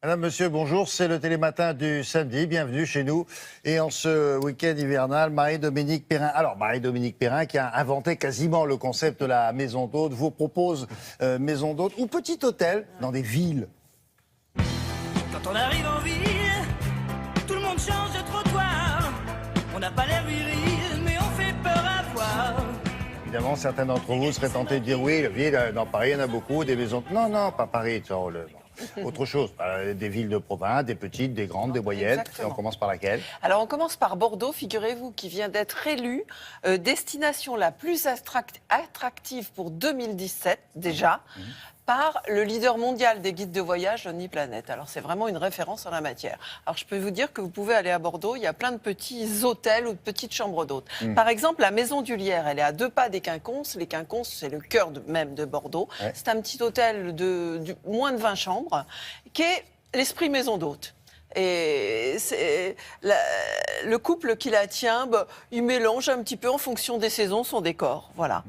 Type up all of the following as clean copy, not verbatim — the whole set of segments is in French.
Madame, monsieur, bonjour. C'est le Télématin du samedi. Bienvenue chez nous. Et en ce week-end hivernal, Marie-Dominique Perrin. Alors, Marie-Dominique Perrin, qui a inventé quasiment le concept de la maison d'hôte, vous propose maison d'hôte ou petit hôtel dans des villes. Quand on arrive en ville, tout le monde change de trottoir. On n'a pas l'air viril, mais on fait peur à voir. Évidemment, certains d'entre vous seraient tentés de dire oui, la ville, dans Paris, il y en a beaucoup, des maisons. Non, non, pas Paris, autre chose. Des villes de province, des petites, des grandes, des moyennes. Exactement. Et on commence par laquelle? Alors on commence par Bordeaux, figurez-vous, qui vient d'être élue destination la plus attractive pour 2017 déjà, par le leader mondial des guides de voyage, Johnny Planet. Alors c'est vraiment une référence en la matière. Alors je peux vous dire que vous pouvez aller à Bordeaux, il y a plein de petits hôtels ou de petites chambres d'hôtes. Par exemple, la Maison du Lierre, elle est à 2 pas des Quinconces. Les Quinconces, c'est le cœur même de Bordeaux. Ouais. C'est un petit hôtel de moins de 20 chambres, qui est l'esprit maison d'hôte. Et le couple qui la tient, il mélange un petit peu en fonction des saisons son décor. Voilà.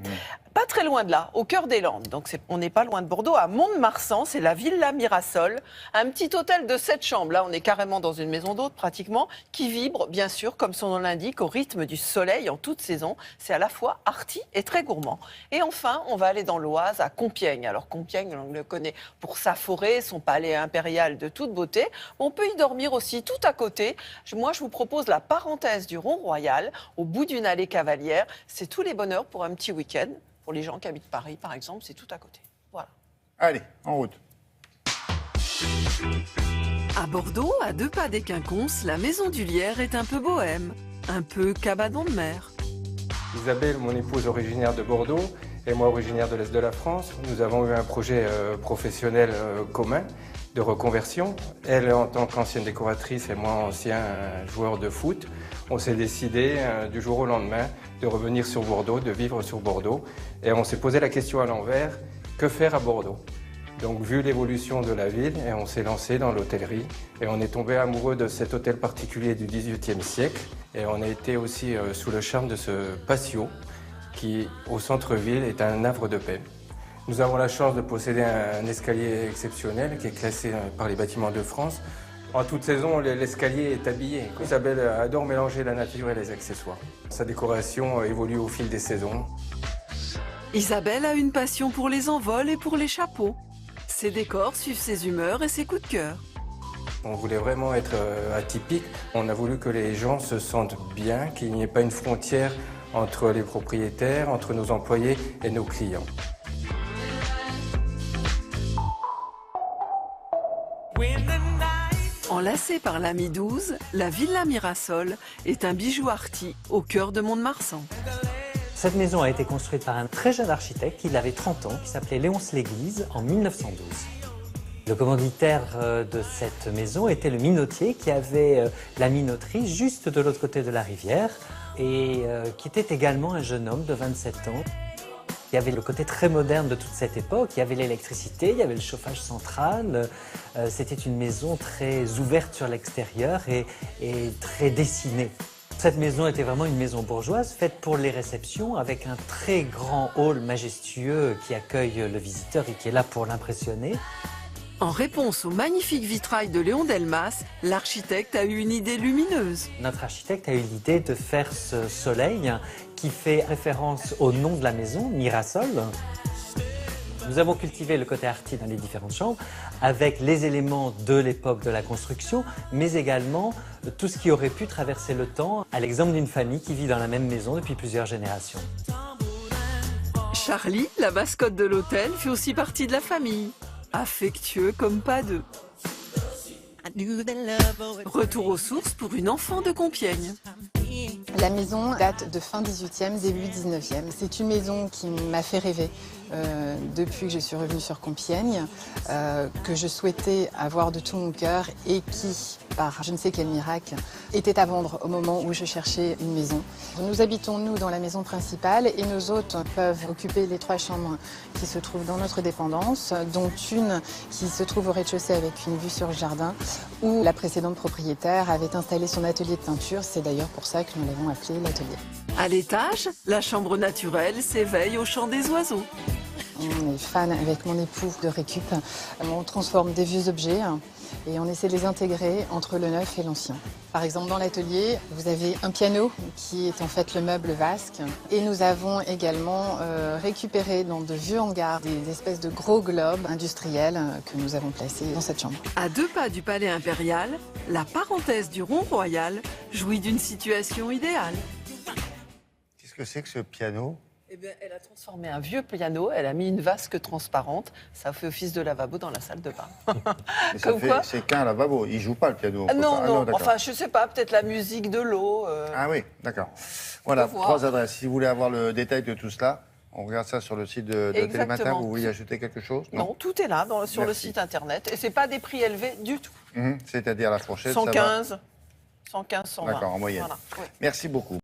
Pas très loin de là, au cœur des Landes. Donc on n'est pas loin de Bordeaux, à Mont-de-Marsan, c'est la Villa Mirasol. Un petit hôtel de 7 chambres. Là, on est carrément dans une maison d'hôte pratiquement, qui vibre, bien sûr, comme son nom l'indique, au rythme du soleil en toute saison. C'est à la fois arty et très gourmand. Et enfin, on va aller dans l'Oise, à Compiègne. Alors Compiègne, on le connaît pour sa forêt, son palais impérial de toute beauté. On peut y dormir aussi tout à côté. Moi, je vous propose la parenthèse du Rond Royal, au bout d'une allée cavalière. C'est tous les bonheurs pour un petit week-end. Pour les gens qui habitent Paris, par exemple, c'est tout à côté. Voilà. Allez, en route. À Bordeaux, à 2 pas des Quinconces, la Maison du Lierre est un peu bohème, un peu cabanon de mer. Isabelle, mon épouse originaire de Bordeaux, et moi originaire de l'Est de la France, nous avons eu un projet professionnel commun de reconversion. Elle en tant qu'ancienne décoratrice et moi ancien joueur de foot. On s'est décidé du jour au lendemain de revenir sur Bordeaux, de vivre sur Bordeaux. Et on s'est posé la question à l'envers, que faire à Bordeaux? Donc vu l'évolution de la ville, et on s'est lancé dans l'hôtellerie. Et on est tombé amoureux de cet hôtel particulier du XVIIIe siècle. Et on a été aussi sous le charme de ce patio qui, au centre-ville, est un havre de paix. Nous avons la chance de posséder un escalier exceptionnel qui est classé par les Bâtiments de France. En toute saison, l'escalier est habillé. Isabelle adore mélanger la nature et les accessoires. Sa décoration évolue au fil des saisons. Isabelle a une passion pour les envols et pour les chapeaux. Ses décors suivent ses humeurs et ses coups de cœur. On voulait vraiment être atypique. On a voulu que les gens se sentent bien, qu'il n'y ait pas une frontière entre les propriétaires, entre nos employés et nos clients. Enlacée par la Mi-12, la Villa Mirasol est un bijou arty au cœur de Mont-de-Marsan. Cette maison a été construite par un très jeune architecte, il avait 30 ans, qui s'appelait Léonce Léglise, en 1912. Le commanditaire de cette maison était le minotier qui avait la minoterie juste de l'autre côté de la rivière et qui était également un jeune homme de 27 ans. Il y avait le côté très moderne de toute cette époque, il y avait l'électricité, il y avait le chauffage central. C'était une maison très ouverte sur l'extérieur et très dessinée. Cette maison était vraiment une maison bourgeoise faite pour les réceptions avec un très grand hall majestueux qui accueille le visiteur et qui est là pour l'impressionner. En réponse au magnifique vitrail de Léon Delmas, l'architecte a eu une idée lumineuse. Notre architecte a eu l'idée de faire ce soleil qui fait référence au nom de la maison, Mirasol. Nous avons cultivé le côté arty dans les différentes chambres avec les éléments de l'époque de la construction, mais également tout ce qui aurait pu traverser le temps, à l'exemple d'une famille qui vit dans la même maison depuis plusieurs générations. Charlie, la mascotte de l'hôtel, fait aussi partie de la famille. Affectueux comme pas deux. Retour aux sources pour une enfant de Compiègne. La maison date de fin 18e, début 19e. C'est une maison qui m'a fait rêver depuis que je suis revenue sur Compiègne, que je souhaitais avoir de tout mon cœur et qui, par je ne sais quel miracle, était à vendre au moment où je cherchais une maison. Nous habitons, nous, dans la maison principale et nos hôtes peuvent occuper les 3 chambres qui se trouvent dans notre dépendance, dont une qui se trouve au rez-de-chaussée avec une vue sur le jardin, où la précédente propriétaire avait installé son atelier de peinture. C'est d'ailleurs pour ça que nous l'avons appelé l'atelier. À l'étage, la chambre naturelle s'éveille au chant des oiseaux. On est fan avec mon époux de récup. On transforme des vieux objets et on essaie de les intégrer entre le neuf et l'ancien. Par exemple, dans l'atelier, vous avez un piano qui est en fait le meuble vasque et nous avons également récupéré dans de vieux hangars des espèces de gros globes industriels que nous avons placés dans cette chambre. À 2 pas du palais impérial, la parenthèse du rond royal jouit d'une situation idéale. Qu'est-ce que c'est que ce piano? Eh bien, elle a transformé un vieux piano, elle a mis une vasque transparente, ça fait office de lavabo dans la salle de bain. Et ça Comme fait- quoi C'est qu'un lavabo, il joue pas le piano. Ah non, non, d'accord. enfin, je sais pas, peut-être la musique de l'eau. Ah oui, d'accord. Voilà, Faut voir. 3 adresses. Si vous voulez avoir le détail de tout cela, on regarde ça sur le site de Télématin. Exactement. Vous vouliez ajouter quelque chose? Non, tout est là sur le Merci. site internet et c'est pas des prix élevés du tout. C'est-à-dire la fourchette, ça va? 115, 115, 120. D'accord, en moyenne. Voilà, oui. Merci beaucoup.